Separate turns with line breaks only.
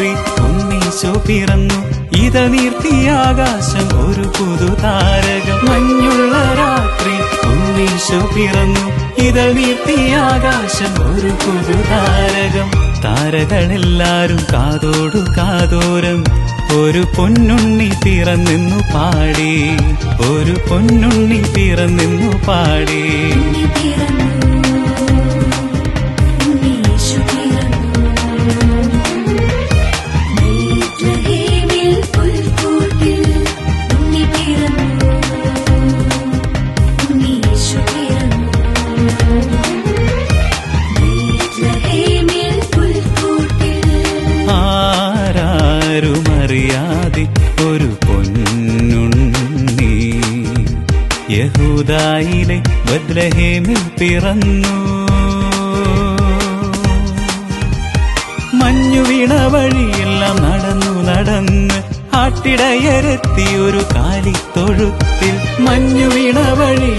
രാത്രി ഉണ്ണീശോ പിറന്നു. ഇത നീർത്തിയ ആകാശം ഒരു പുതുതാരകം. മഞ്ഞുള്ള രാത്രി ഉണ്ണീശോ പിറന്നു. ഇത നീർത്തിയ ആകാശം ഒരു പുതുതാരകം. താരകളെല്ലാരും കാതോടു കാതോരം ഒരു പൊന്നുണ്ണി പിറന്നെന്നു പാടി. ഒരു പൊന്നുണ്ണി പിറന്നെന്നു പാടി. ആരുമറിയാതെ ഒരു പൊന്നുണ്ണി യഹൂദായിലെ ബത്ലഹേമിൽ പിറന്നു. മഞ്ഞു വീണ വഴിയെല്ലാം നടന്നു നടന്ന് ആട്ടിടയരെത്തി ഒരു കാലിത്തൊഴുത്തിൽ. മഞ്ഞു വീണ വഴി